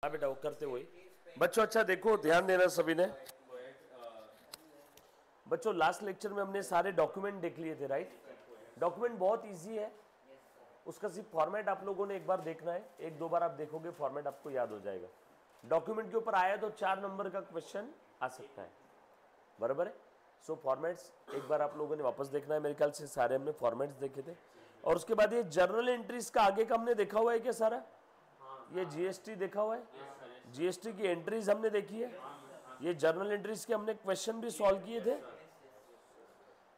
हाँ बेटा वो करते वही बच्चों। अच्छा देखो ध्यान देना सभी ने। बच्चों लास्ट लेक्चर में हमने सारे डॉक्यूमेंट देख लिए थे, राइट। डॉक्यूमेंट बहुत इजी है, उसका सिर्फ फॉर्मेट आप लोगों ने एक बार देखना है। एक दो बार आप देखोगे फॉर्मेट आपको याद हो जाएगा। डॉक्यूमेंट के ऊपर आया तो 4 नंबर का क्वेश्चन आ सकता है, बराबर है। सो फॉर्मेट्स एक बार आप लोगों ने वापस देखना है। मेरे ख्याल से सारे हमने फॉर्मेट्स देखे थे। और उसके बाद ये जर्नल एंट्रीज का आगे का हमने देखा हुआ है क्या सारा? ये जीएसटी देखा हुआ है, जीएसटी की एंट्रीज हमने देखी है। ये जर्नल एंट्रीज के हमने क्वेश्चन भी सॉल्व किए थे।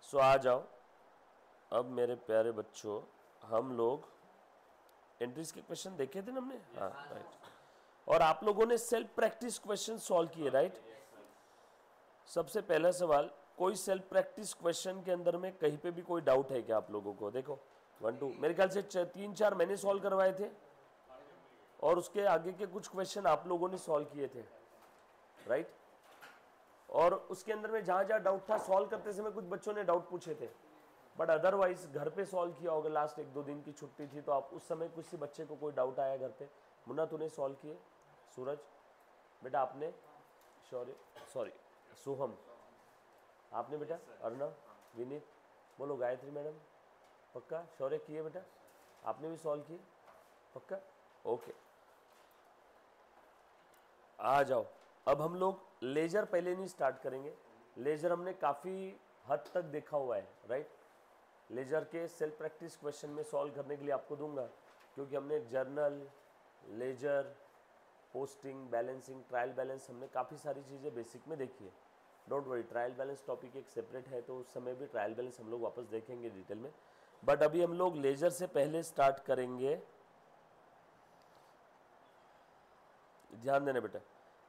सो आ जाओ अब मेरे प्यारे बच्चों, हम लोग एंट्रीज के क्वेश्चन देखे थे ना हमने, हाँ राइट। और आप लोगों ने सेल्फ प्रैक्टिस क्वेश्चन सॉल्व किए, राइट। सबसे पहला सवाल, कोई सेल्फ प्रैक्टिस क्वेश्चन के अंदर में कहीं पे भी कोई डाउट है क्या आप लोगों को? देखो 1 2 मेरे ख्याल से 3 4 मैंने सॉल्व करवाए थे और उसके आगे के कुछ क्वेश्चन आप लोगों ने सॉल्व किए थे, राइट। और उसके अंदर में जहां जहां डाउट था सॉल्व करते समय कुछ बच्चों ने डाउट पूछे थे, बट अदरवाइज घर पे सॉल्व किया होगा। लास्ट 1 2 दिन की छुट्टी थी तो आप उस समय किसी बच्चे को कोई डाउट आया घर पे? मुन्ना तूने सॉल्व किए? सूरज बेटा आपने? सॉरी सोहम आपने बेटा? अर्णव, विनीत, बोलो गायत्री मैडम पक्का? शौर्य किए बेटा? आपने भी सॉल्व किए पक्का? ओके आ जाओ। अब हम लोग लेजर पहले नहीं स्टार्ट करेंगे। लेजर हमने काफ़ी हद तक देखा हुआ है, राइट। लेजर के सेल्फ प्रैक्टिस क्वेश्चन में सॉल्व करने के लिए आपको दूंगा, क्योंकि हमने journal, ledger, posting, balancing, trial balance, हमने काफ़ी सारी चीज़ें बेसिक में देखी है। Don't worry, trial balance topic एक सेपरेट है तो उस समय भी ट्रायल बैलेंस हम लोग वापस देखेंगे डिटेल में। बट अभी हम लोग लेजर से पहले स्टार्ट करेंगे। ध्यान देना बेटा।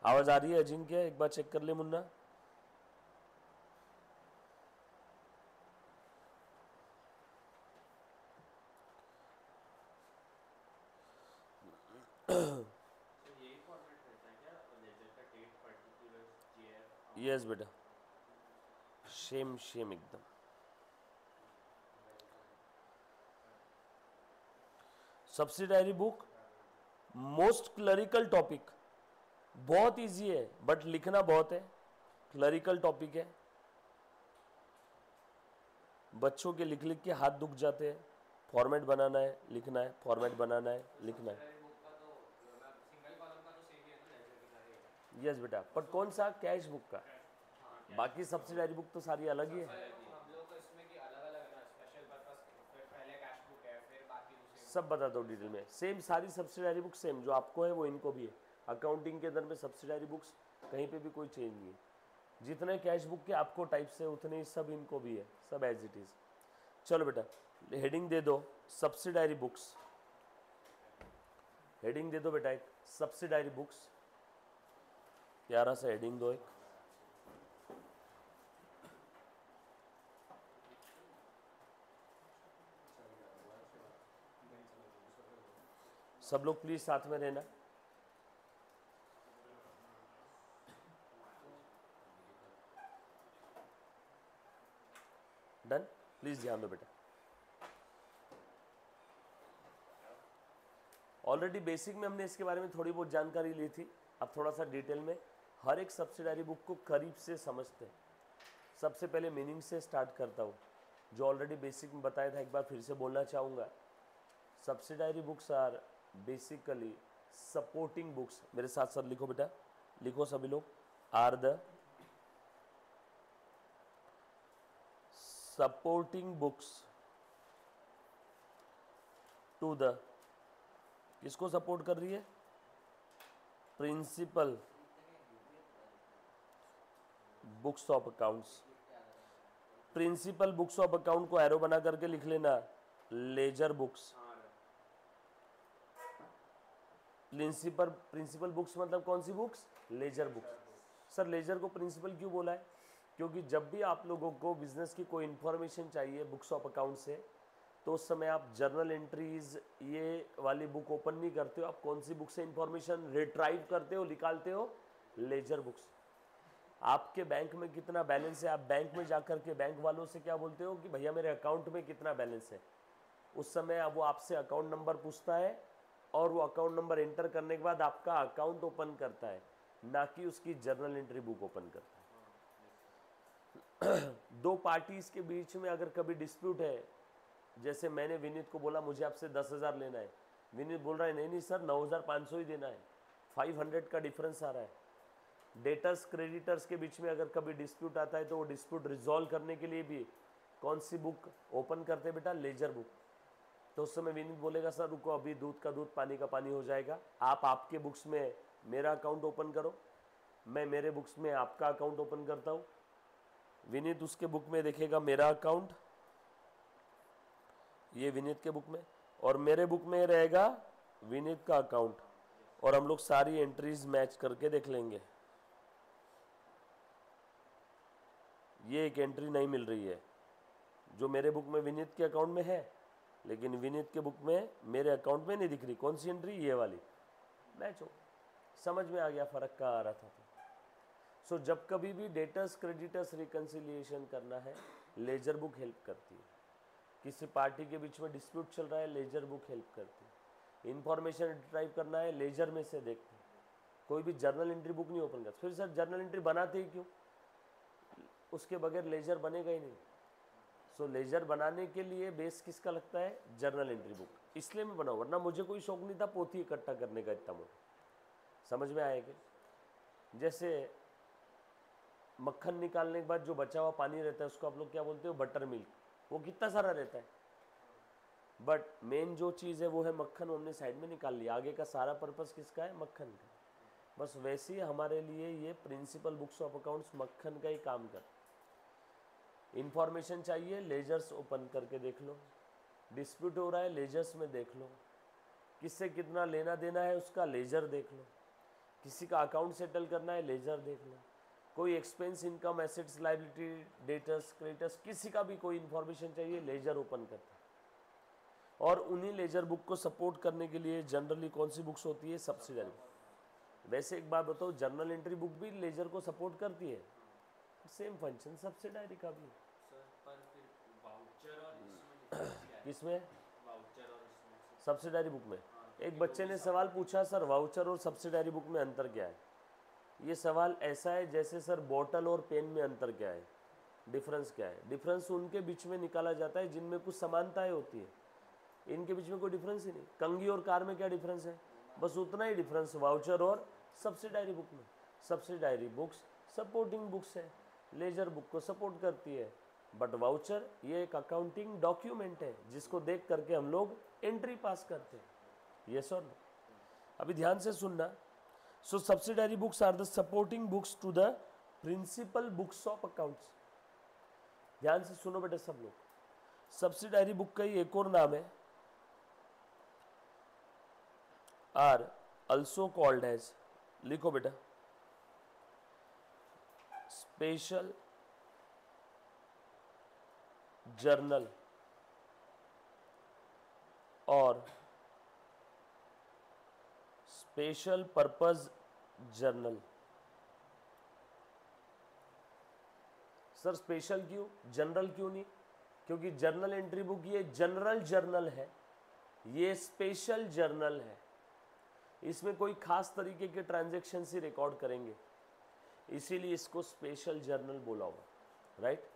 आवाज़ आ रही है अजिंक्य? एक बार चेक कर ले मुन्ना। यस बेटा, सेम सेम एकदम। Subsidiary book most clerical topic, बहुत इजी है बट लिखना बहुत है। क्लरिकल टॉपिक है, बच्चों के लिख लिख के हाथ दुख जाते हैं। फॉर्मेट बनाना है, लिखना है, फॉर्मेट बनाना है, लिखना है। यस बेटा, पर कौन सा? कैश बुक का। बाकी सब्सिडायरी बुक तो सारी अलग ही है। सब बता दो डिटेल में। सेम सारी सब्सिडायरी बुक सेम जो आपको है वो इनको भी है। अकाउंटिंग के अंदर में सब्सिडायरी बुक्स कहीं पे भी कोई चेंज नहीं है। जितने कैश बुक के आपको टाइप से उतने ही सब इनको भी है, सब एज इट इज। चलो बेटा हेडिंग दे दो सब्सिडायरी बुक्स। हेडिंग दे दो बेटा एक, सब्सिडायरी बुक्स। प्यारा सा हेडिंग दो एक। सब लोग प्लीज साथ में रहना। डन, प्लीज ध्यान दो बेटा। ऑलरेडी बेसिक में हमने इसके बारे में थोड़ी बहुत जानकारी ली थी। अब थोड़ा सा डिटेल में हर एक सब्सिडायरी बुक को करीब से समझते हैं। सबसे पहले मीनिंग से स्टार्ट करता हूँ, जो ऑलरेडी बेसिक में बताया था, एक बार फिर से बोलना चाहूँगा। Subsidiary books are basically supporting books. मेरे साथ साथ लिखो बेटा, लिखो सभी लोग। Are the supporting books to the, किसको सपोर्ट कर रही है? Principal books of accounts. Principal books of account को एरो बना करके लिख लेना, लेजर बुक्स। प्रिंसिपल बुक्स मतलब कौन सी books? Ledger books. Sir ledger को प्रिंसिपल क्यों बोला है? क्योंकि जब भी आप लोगों को बिजनेस की कोई इंफॉर्मेशन चाहिए बुक्स ऑफ अकाउंट से, तो उस समय आप जर्नल एंट्रीज ये वाली बुक ओपन नहीं करते हो। आप कौन सी बुक से इंफॉर्मेशन रिट्राइव करते हो, निकालते हो? Laser books. आपके बैंक में कितना बैलेंस है, आप बैंक में जाकर के बैंक वालों से क्या बोलते हो कि भैया मेरे अकाउंट में कितना बैलेंस है। उस समय वो आपसे अकाउंट नंबर पूछता है, और वो अकाउंट नंबर एंटर करने के बाद आपका अकाउंट ओपन करता है, ना कि उसकी जर्नल एंट्री बुक ओपन करता है। दो पार्टीज के बीच में अगर कभी डिस्प्यूट है, जैसे मैंने विनीत को बोला मुझे आपसे 10,000 लेना है, विनीत बोल रहा है नहीं नहीं सर 9,500 ही देना है, 500 का डिफरेंस आ रहा है। डेटर्स क्रेडिटर्स के बीच में अगर कभी डिस्प्यूट आता है तो वो डिस्प्यूट रिजॉल्व करने के लिए भी कौन सी बुक ओपन करते हैं बेटा? Laser book. तो उस समय विनीत बोलेगा सर रुको अभी दूध का दूध पानी का पानी हो जाएगा, आप आपके बुक्स में मेरा अकाउंट ओपन करो, मैं मेरे बुक्स में आपका अकाउंट ओपन करता हूँ। विनीत उसके बुक में देखेगा मेरा अकाउंट, ये विनीत के बुक में, और मेरे बुक में रहेगा विनीत का अकाउंट, और हम लोग सारी एंट्रीज मैच करके देख लेंगे। ये एक एंट्री नहीं मिल रही है जो मेरे बुक में विनीत के अकाउंट में है, लेकिन विनीत के बुक में मेरे अकाउंट में नहीं दिख रही। कौन सी एंट्री? ये वाली। मैच हो, समझ में आ गया फर्क कहाँ आ रहा था। सो जब कभी भी डेटर्स क्रेडिटर्स रिकन्सिलिएशन करना है, लेजर बुक हेल्प करती है। किसी पार्टी के बीच में डिस्प्यूट चल रहा है, लेजर बुक हेल्प करती है। इंफॉर्मेशन रिट्राइव करना है, लेजर में से देखते हैं। कोई भी जर्नल एंट्री बुक नहीं ओपन करता। फिर सर जर्नल एंट्री बनाते ही क्यों? उसके बगैर लेजर बनेगा ही नहीं। सो लेजर बनाने के लिए बेस किसका लगता है? Journal entry book. इसलिए मैं बनाऊँ, वरना मुझे कोई शौक नहीं था पोथी इकट्ठा करने का इतना मोटा। समझ में आएगा? जैसे मक्खन निकालने के बाद जो बचा हुआ पानी रहता है उसको आप लोग क्या बोलते हो? Butter milk. वो कितना सारा रहता है, बट मेन जो चीज़ है वो है मक्खन। हमने साइड में निकाल लिया, आगे का सारा पर्पस किसका है? मक्खन का। बस वैसे ही हमारे लिए ये प्रिंसिपल बुक्स ऑफ अकाउंट्स मक्खन का ही काम कर। इंफॉर्मेशन चाहिए, लेजर्स ओपन करके देख लो। डिस्प्यूट हो रहा है, लेजर्स में देख लो। किससे कितना लेना देना है उसका लेजर देख लो। किसी का अकाउंट सेटल करना है, लेजर देख लो। कोई expense, income, assets, liability, debtors, creditors, किसी का भी कोई इन्फॉर्मेशन चाहिए, लेजर ओपन करता है। और उन्हीं लेजर बुक को सपोर्ट करने के लिए जनरली कौन सी बुक्स होती है? सब्सिडरी। वैसे एक बात बताओ, जर्नल एंट्री बुक भी लेजर को सपोर्ट करती है, सेम फंक्शन सब्सिडरी का भी। किसमें? सब्सिडरी बुक में। एक बच्चे ने सवाल पूछा सर वाउचर और सब्सिडरी बुक में अंतर क्या है? ये सवाल ऐसा है जैसे सर बॉटल और पेन में अंतर क्या है, डिफरेंस क्या है? डिफरेंस उनके बीच में निकाला जाता है जिनमें कुछ समानताएं होती है। इनके बीच में कोई डिफरेंस ही नहीं। कंघी और कार में क्या डिफरेंस है? बस उतना ही डिफरेंस वाउचर और सब्सिडरी बुक में। सब्सिडरी बुक्स सपोर्टिंग बुक्स है, लेजर बुक को सपोर्ट करती है। बट वाउचर ये एक अकाउंटिंग डॉक्यूमेंट है जिसको देख करके हम लोग एंट्री पास करते हैं। यस और नो? अभी ध्यान से सुनना। So subsidiary books are the supporting books to the principal books of accounts. ध्यान से सुनो बेटा सब लोग। सब्सिडरी बुक का ही एक और नाम है, आर अल्सो कॉल्ड एज, लिखो बेटा, स्पेशल जर्नल और special purpose journal. Sir special क्यों, जनरल क्यों नहीं? क्योंकि जर्नल एंट्री बुक ये जनरल जर्नल है, ये स्पेशल जर्नल है। इसमें कोई खास तरीके के ट्रांजैक्शन ही रिकॉर्ड करेंगे, इसीलिए इसको स्पेशल जर्नल बोला हुआ। राइट?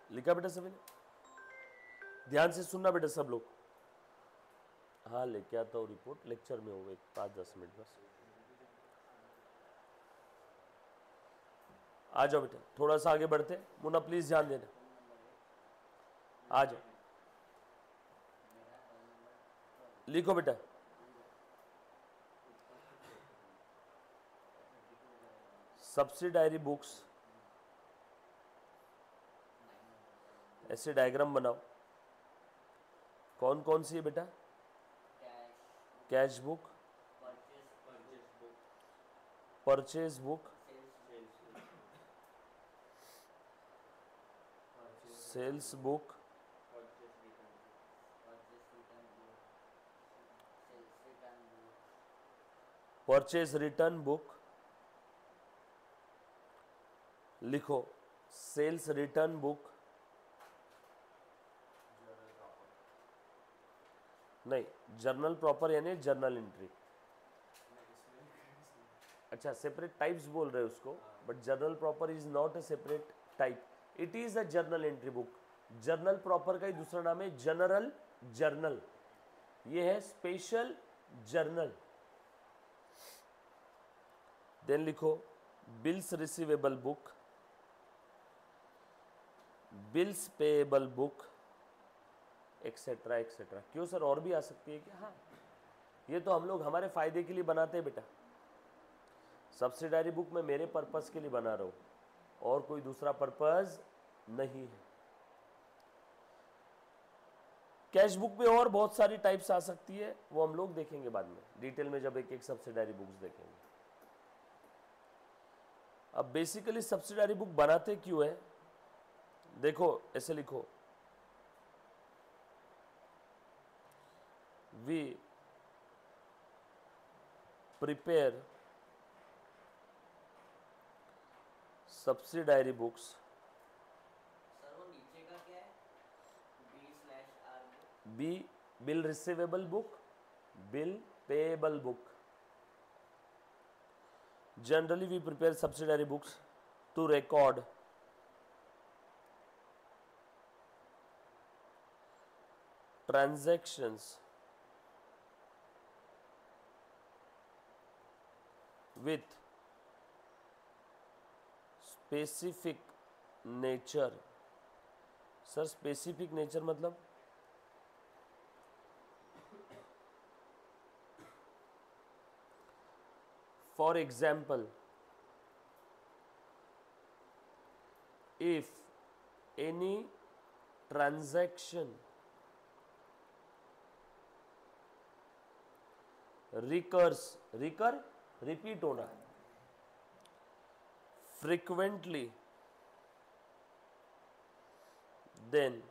लिखा बेटा सभी ने? ध्यान से सुनना बेटा सब लोग। हाँ लेके आता हूँ रिपोर्ट, लेक्चर में हो, एक 5-10 मिनट बस। आ जाओ बेटा, थोड़ा सा आगे बढ़ते। मुन्ना प्लीज ध्यान देना, आ जाओ। लिखो बेटा, सब्सिडायरी बुक्स, ऐसे डायग्राम बनाओ। कौन कौन सी है बेटा? Cash book, purchase book, sales book, purchase return book. लिखो सेल्स रिटर्न बुक, नहीं, जर्नल प्रॉपर यानी जर्नल एंट्री। अच्छा, सेपरेट टाइप्स बोल रहे हैं उसको, but journal proper is not a separate type, it is a journal entry book. Journal proper का ही दूसरा नाम है जनरल जर्नल, ये है स्पेशल जर्नल। देन लिखो bills receivable book, bills payable book, etcetera etcetera. क्यों सर, और भी आ सकती है क्या? हाँ, ये तो हम लोग हमारे फायदे के लिए बनाते हैं बेटा। सब्सिडारी बुक मैं मेरे पर्पस के लिए बना रहा हूँ, और कोई दूसरा पर्पस नहीं है। कैश बुक में और बहुत सारी टाइप्स आ सकती है, वो हम लोग देखेंगे बाद में डिटेल में जब एक एक सब्सिडारी बुक्स देखेंगे। अब बेसिकली सब्सिडारी बुक बनाते क्यों है, देखो ऐसे लिखो, we prepare subsidiary books. Sir वो नीचे का क्या है? B/R B bill receivable book, bill payable book. Generally we prepare subsidiary books to record transactions with specific nature। Sir specific nature मतलब for example, if any transaction repeat होना, frequently, then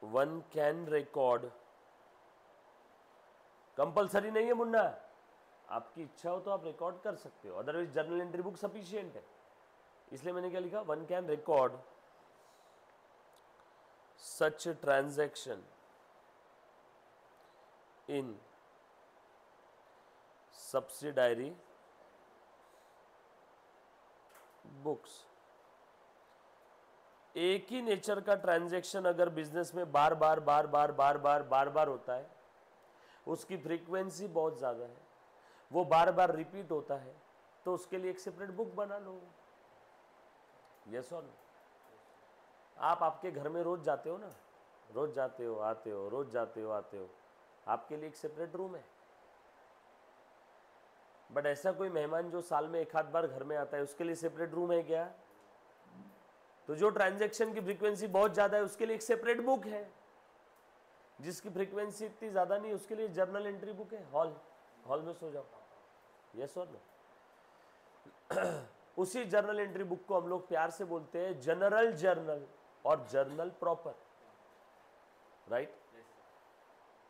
one can record, compulsory नहीं है मुन्ना, आपकी इच्छा हो तो आप record कर सकते हो, otherwise journal entry book sufficient है। इसलिए मैंने क्या लिखा, one can record such transaction in subsidiary books. एक ही नेचर का ट्रांजैक्शन अगर बिजनेस में बार बार होता है, उसकी फ्रीक्वेंसी बहुत ज़्यादा है, वो बार बार रिपीट होता है, तो उसके लिए एक सेपरेट बुक बना लो। यस और नो? आप आपके घर में रोज जाते हो ना, रोज जाते हो आते हो, रोज जाते हो आते हो, आपके लिए एक सेपरेट रूम है। बट ऐसा कोई मेहमान जो साल में एक आध बार घर में आता है, उसके लिए सेपरेट रूम है क्या? तो जो ट्रांजैक्शन की फ्रीक्वेंसी बहुत ज्यादा है, उसके लिए एक सेपरेट बुक है। जिसकी फ्रीक्वेंसी इतनी ज्यादा नहीं, उसके लिए जर्नल एंट्री बुक है, हॉल में सो जाओ। यस और नो? उसी जर्नल एंट्री बुक को हम लोग प्यार से बोलते हैं जनरल जर्नल और जर्नल प्रॉपर, राइट?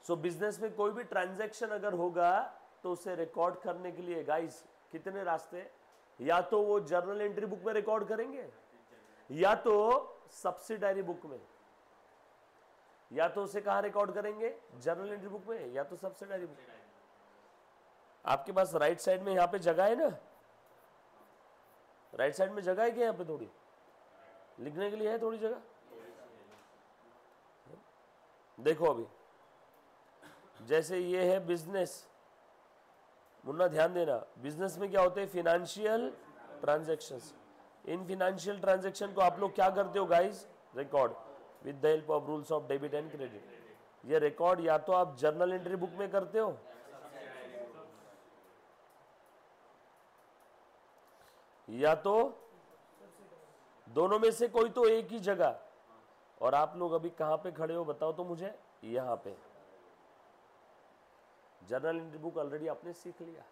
सो बिजनेस में कोई भी ट्रांजैक्शन अगर होगा तो उसे रिकॉर्ड करने के लिए गाइस कितने रास्ते हैं? या तो वो जर्नल एंट्री बुक में रिकॉर्ड करेंगे, या तो सब्सिडायरी बुक में, या तो उसे कहां रिकॉर्ड करेंगे, जर्नल एंट्री बुक में, या तो सब्सिडायरी बुक में। आपके पास राइट साइड में यहां पे जगह है ना, राइट साइड में जगह है क्या? यहाँ पे थोड़ी लिखने के लिए है, थोड़ी जगह देखो। अभी जैसे ये है बिजनेस, मुन्ना ध्यान देना, बिजनेस में क्या होते हैं? Financial transactions. इन फिनेंशियल ट्रांजैक्शन को आप लोग क्या करते हो guys? Record with the help of rules of debit and credit. ये रिकॉर्ड या तो आप जर्नल एंट्री बुक में करते हो, या तो दोनों में से कोई तो एक ही जगह। और आप लोग अभी कहां पे खड़े हो बताओ तो मुझे? यहां पे। जर्नल एंट्री बुक ऑलरेडी आपने सीख लिया।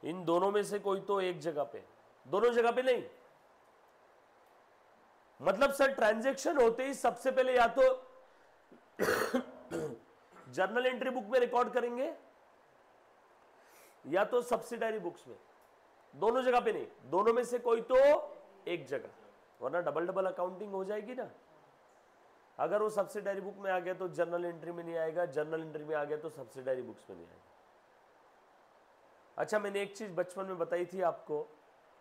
इन दोनों में से कोई तो एक जगह पे, दोनों जगह पे नहीं। मतलब सर ट्रांजैक्शन होते ही सबसे पहले या तो जर्नल एंट्री बुक में रिकॉर्ड करेंगे, या तो सब्सिडायरी बुक्स में। दोनों जगह पे नहीं, दोनों में से कोई तो एक जगह, वरना डबल डबल अकाउंटिंग हो जाएगी ना। अगर वो सब्सिडायरी बुक में आ गया तो जर्नल एंट्री में नहीं आएगा, जर्नल एंट्री में आ गया तो सब्सिडायरी बुक्स में नहीं आएगा। अच्छा, मैंने एक चीज बचपन में बताई थी आपको,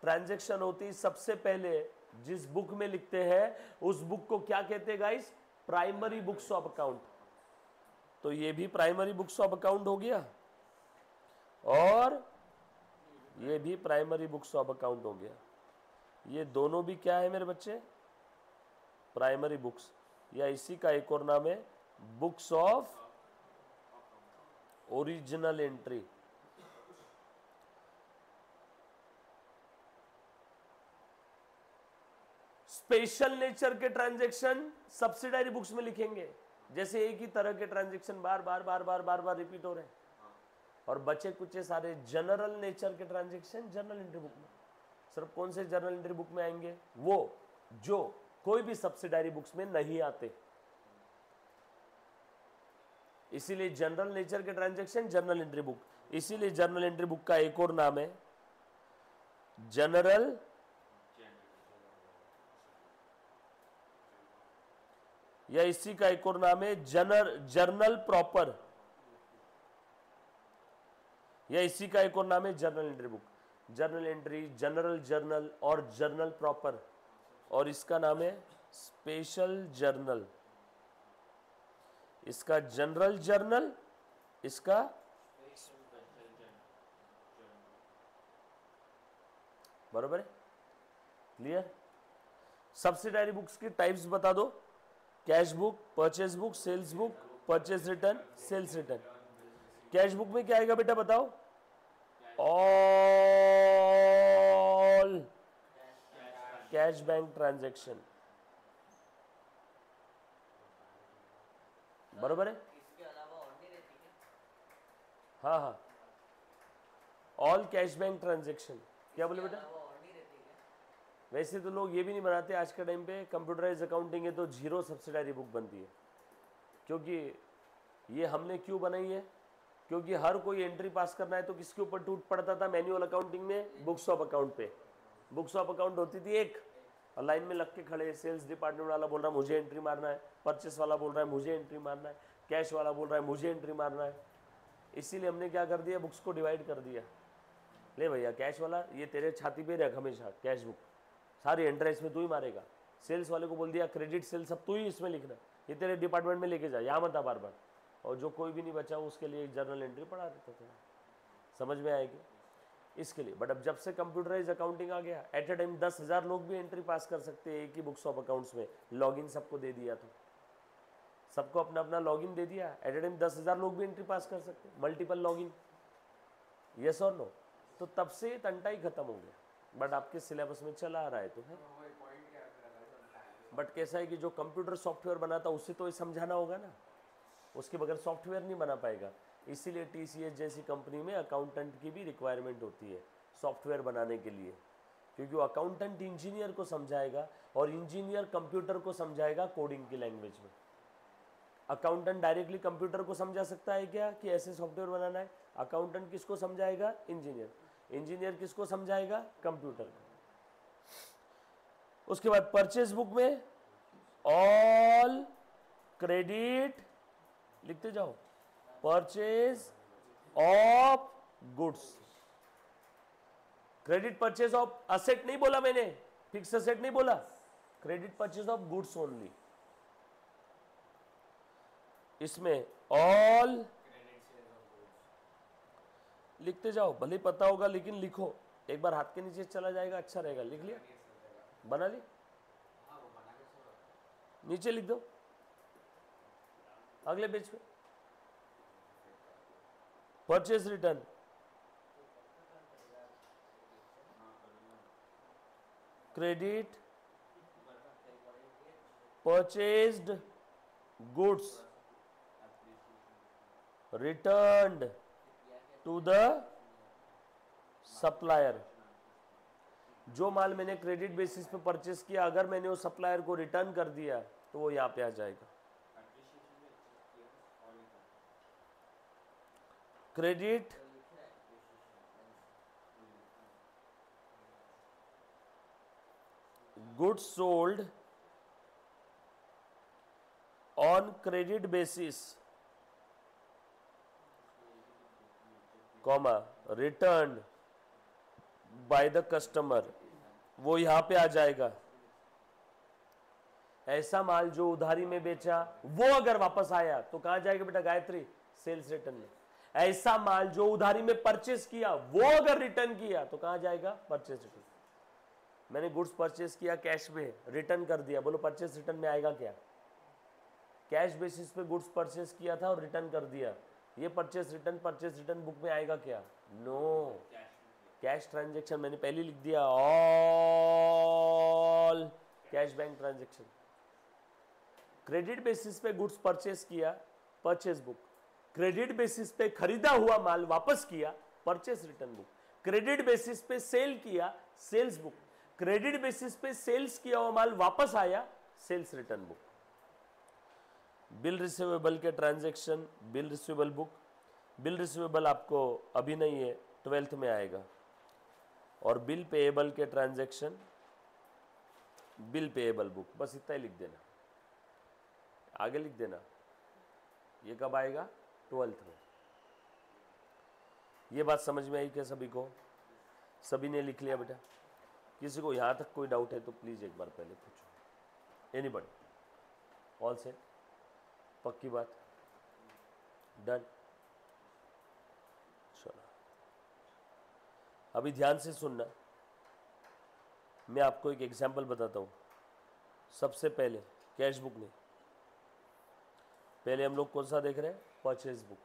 ट्रांजैक्शन होती सबसे पहले जिस बुक में लिखते हैं उस बुक को क्या कहते हैं guys? Primary books of account. तो ये भी प्राइमरी बुक्स ऑफ अकाउंट हो गया और ये भी प्राइमरी बुक्स ऑफ अकाउंट हो गया। ये दोनों भी क्या है मेरे बच्चे? प्राइमरी बुक्स, या इसी का एक और नाम है books of original entry. Special nature के ट्रांजैक्शन सब्सिडायरी बुक्स में लिखेंगे, जैसे एक ही तरह के ट्रांजैक्शन बार बार बार बार बार बार रिपीट हो रहे हैं, और बचे कुछ सारे जनरल नेचर के ट्रांजैक्शन जर्नल एंट्री बुक में। सिर्फ कौन से जर्नल एंट्री बुक में आएंगे? वो जो कोई भी सब्सिडायरी बुक्स में नहीं आते। इसीलिए जनरल नेचर के ट्रांजैक्शन जर्नल एंट्री बुक। इसीलिए जर्नल एंट्री बुक का एक और नाम है जनरल या इसी का एक और नाम है जर्नल प्रॉपर, या इसी का एक और नाम है journal entry book. Journal entry, general journal और जर्नल प्रॉपर, और इसका नाम है स्पेशल जर्नल। इसका जनरल जर्नल, इसका बरोबर है? क्लियर? सब्सिडायरी बुक्स की टाइप्स बता दो। Cash book, purchase book, sales book, purchase return, sales return. Cash book में क्या आएगा बेटा बताओ? ऑल कैश बैंक ट्रांजैक्शन, बरोबर है? इसके अलावा और नहीं रहती क्या? हाँ हाँ, ऑल कैश बैंक ट्रांजैक्शन। क्या बोले बेटा? इसके अलावा और नहीं रहती क्या? वैसे तो लोग ये भी नहीं बनाते आज के टाइम पे, कंप्यूटराइज अकाउंटिंग है तो जीरो सब्सिडायरी बुक बनती है। क्योंकि ये हमने क्यों बनाई है? क्योंकि हर कोई एंट्री पास करना है तो किसके ऊपर टूट पड़ता था मैन्युअल अकाउंटिंग में? बुक्स ऑफ अकाउंट पे। बुक्स ऑफ अकाउंट होती थी एक, और लाइन में लग के खड़े, सेल्स डिपार्टमेंट वाला बोल रहा है मुझे एंट्री मारना है, परचेस वाला बोल रहा है मुझे एंट्री मारना है, कैश वाला बोल रहा है मुझे एंट्री मारना है। इसीलिए हमने क्या कर दिया? बुक्स को डिवाइड कर दिया। ले भैया कैश वाला ये तेरे छाती पे रख हमेशा, कैश बुक सारी एंट्री इसमें तू ही मारेगा। सेल्स वाले को बोल दिया क्रेडिट सेल सब तू ही इसमें लिखना, ये तेरे डिपार्टमेंट में लेके जा, यहाँ मत आ बार बार। और जो कोई भी नहीं बचा उसके लिए जर्नल एंट्री पढ़ा देता था। समझ में आएगी? इसके लिए। बट अब जब से कंप्यूटराइज अकाउंटिंग आ गया, एट ए टाइम 10,000 लोग भी एंट्री पास कर सकते हैं एक ही बुक्स ऑफ अकाउंट्स में। लॉगिन सबको दे दिया, तो सबको अपना अपना लॉगिन दे दिया, एट ए टाइम 10,000 लोग भी एंट्री पास कर सकते, मल्टीपल लॉगिन। यस और नो? तो तब से तंटा ही खत्म हो गया। बट आपके सिलेबस में चला आ रहा है तो है। बट कैसा है कि जो कंप्यूटर सॉफ्टवेयर बनाता उसे तो ये समझाना होगा ना, उसके बगैर सॉफ्टवेयर नहीं बना पाएगा। इसीलिए TCS जैसी कंपनी में अकाउंटेंट की भी रिक्वायरमेंट होती है सॉफ्टवेयर बनाने के लिए, क्योंकि वो अकाउंटेंट इंजीनियर को समझाएगा और इंजीनियर कंप्यूटर को समझाएगा कोडिंग की लैंग्वेज में। अकाउंटेंट डायरेक्टली कंप्यूटर को समझा सकता है क्या कि ऐसे सॉफ्टवेयर बनाना है? अकाउंटेंट किसको समझाएगा? इंजीनियर। इंजीनियर किसको समझाएगा? कंप्यूटर को। उसके बाद परचेज बुक में ऑल क्रेडिट, लिखते जाओ, purchase of goods. Credit purchase of asset नहीं बोला मैंने, फिक्स असेट नहीं बोला, credit purchase of goods only. इसमें ऑल लिखते जाओ, भले पता होगा लेकिन लिखो, एक बार हाथ के नीचे चला जाएगा, अच्छा रहेगा। लिख लिया? बना ली? नीचे लिख दो अगले पेज पे, purchase return, credit purchased goods returned to the supplier. जो माल मैंने क्रेडिट बेसिस पे परचेस किया, अगर मैंने वो सप्लायर को रिटर्न कर दिया तो वो यहाँ पे आ जाएगा। Credit goods sold on credit basis comma return by the customer, वो यहां पे आ जाएगा। ऐसा माल जो उधारी में बेचा वो अगर वापस आया तो कहां जाएगा बेटा गायत्री? सेल्स रिटर्न में। ऐसा माल जो उधारी में परचेस किया वो अगर रिटर्न किया तो कहां जाएगा? Purchase return. मैंने गुड्स परचेस किया कैश में, रिटर्न कर दिया, बोलो परचेस रिटर्न में आएगा क्या? कैश बेसिस पे गुड्स परचेस किया था और रिटर्न कर दिया, ये परचेस रिटर्न बुक में आएगा क्या? नो। कैश ट्रांजेक्शन मैंने पहले लिख दिया, all cash bank transaction. Credit basis पे गुड्स परचेस किया, परचेस बुक। क्रेडिट बेसिस पे खरीदा हुआ माल वापस किया, purchase return book. Credit basis पे सेल किया, सेल्स बुक। क्रेडिट बेसिस पे सेल्स किया हुआ माल वापस आया, sales return book. Bill receivable के transaction, bill receivable book. Bill receivable आपको अभी नहीं है, 12th में आएगा। और बिल पेएबल के ट्रांजैक्शन, बिल पेएबल बुक। बस इतना ही लिख देना, आगे लिख देना। ये कब आएगा? 12th में। ये बात समझ में आई क्या सभी को? सभी ने लिख लिया बेटा? किसी को यहां तक कोई डाउट है तो प्लीज एक बार पहले पूछो। एनीबॉडी? All set? पक्की बात? डन? चलो अभी ध्यान से सुनना, मैं आपको एक एग्जांपल बताता हूं। सबसे पहले कैश बुक नहीं, पहले हम लोग कौन सा देख रहे हैं? Purchase book.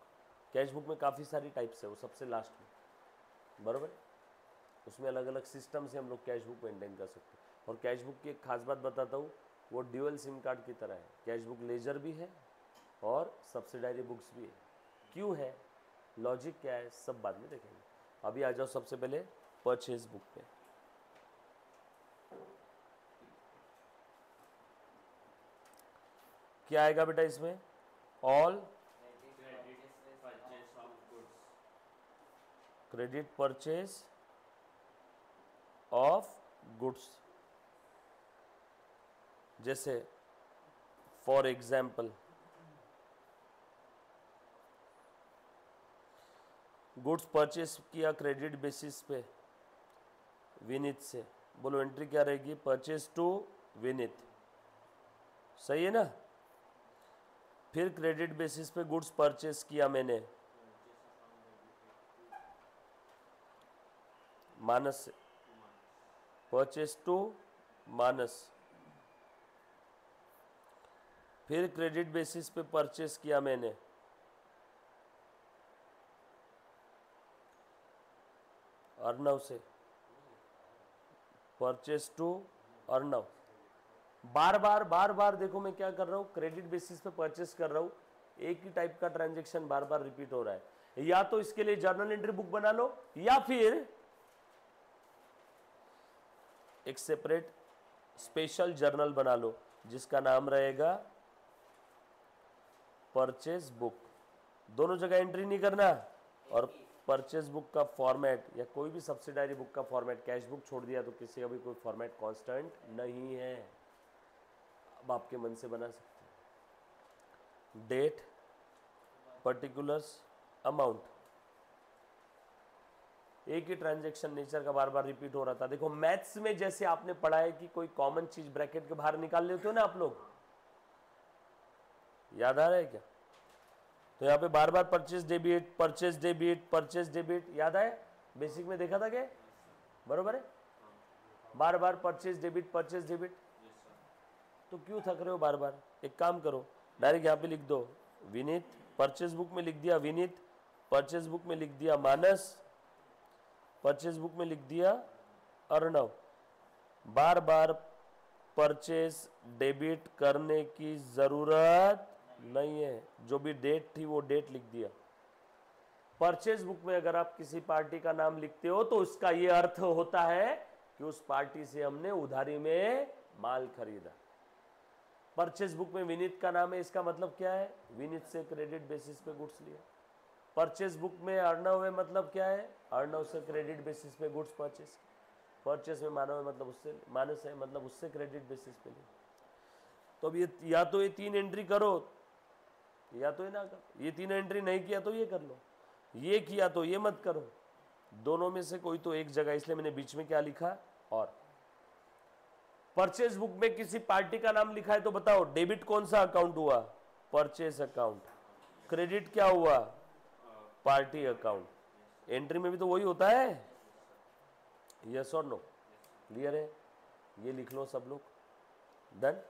कैश बुक में काफ़ी सारी टाइप्स है, वो सबसे लास्ट में, बराबर। उसमें अलग अलग सिस्टम से हम लोग कैश बुक मेंटेन कर सकते हैं। और कैश बुक की एक खास बात बताता हूँ, वो ड्यूअल सिम कार्ड की तरह है। कैश बुक लेजर भी है और सब्सिडायरी बुक्स भी है। क्यों है, लॉजिक क्या है, सब बाद में देखेंगे। अभी आ जाओ सबसे पहले परचेज बुक पे। क्या आएगा बेटा इसमें? All credit purchase of goods. जैसे फॉर एग्जाम्पल गुड्स परचेस किया क्रेडिट बेसिस पे विनीत से, बोलो एंट्री क्या रहेगी? परचेस टू विनीत, सही है ना? फिर क्रेडिट बेसिस पे गुड्स परचेस किया मैंने मानस से, परचेस टू मानस। फिर क्रेडिट बेसिस पे परचेस किया मैंने अर्णव से, परचेस टू अर्णव। बार बार देखो मैं क्या कर रहा हूँ, क्रेडिट बेसिस पे परचेस कर रहा हूँ, एक ही टाइप का ट्रांजैक्शन बार बार रिपीट हो रहा है। या तो इसके लिए जर्नल एंट्री बुक बना लो, या फिर एक सेपरेट स्पेशल जर्नल बना लो जिसका नाम रहेगा परचेज बुक। दोनों जगह एंट्री नहीं करना। और परचेज बुक का फॉर्मेट या कोई भी सब्सिडायरी बुक का फॉर्मेट, कैश बुक छोड़ दिया तो किसी का भी कोई फॉर्मेट कांस्टेंट नहीं है, अब आपके मन से बना सकते हैं। डेट, पर्टिकुलर्स, अमाउंट, एक ही ट्रांजैक्शन नेचर का बार बार रिपीट हो रहा था। देखो मैथ्स में जैसे आपने पढ़ा है कि कोई कॉमन चीज ब्रैकेट के बाहर निकाल लेते हो ना आप लोग, याद आ रहा है क्या? तो यहाँ पे बार बार purchase debit, purchase debit, purchase debit, याद आया? बेसिक में देखा था क्या? बरोबर है, बार बार परचेज डेबिट, परचेज डेबिट। तो क्यों थक रहे हो बार बार? एक काम करो, डायरेक्ट यहाँ पे लिख दो विनीत, परचेज बुक में लिख दिया विनीत, परचेज बुक में लिख दिया मानस, परचेज बुक में लिख दिया अर्णव। बार बार परचेज डेबिट करने की जरूरत नहीं है, जो भी डेट थी वो डेट लिख दिया। परचेज बुक में अगर आप किसी पार्टी का नाम लिखते हो तो उसका ये अर्थ होता है कि उस पार्टी से हमने उधारी में माल खरीदा। परचेज बुक में विनीत का नाम है, इसका मतलब क्या है? विनीत से क्रेडिट बेसिस पे गुड्स लिया। परचेज बुक में अर्णव है, मतलब क्या है? अर्णव से क्रेडिट बेसिस पे गुड्स परचेस। परचेस में मानव है, मतलब उससे, मानस है मतलब उससे क्रेडिट बेसिस पे लिया। तो अब ये या तो ये 3 एंट्री करो या तो ये ना करो, ये 3 एंट्री नहीं किया तो ये कर लो, ये किया तो ये मत करो, दोनों में से कोई तो एक जगह, इसलिए मैंने बीच में क्या लिखा और। परचेज बुक में किसी पार्टी का नाम लिखा है तो बताओ डेबिट कौन सा अकाउंट हुआ, परचेज अकाउंट, क्रेडिट क्या हुआ, पार्टी अकाउंट। एंट्री में भी तो वही होता है, यस और नो, क्लियर है, ये लिख लो सब लोग, डन।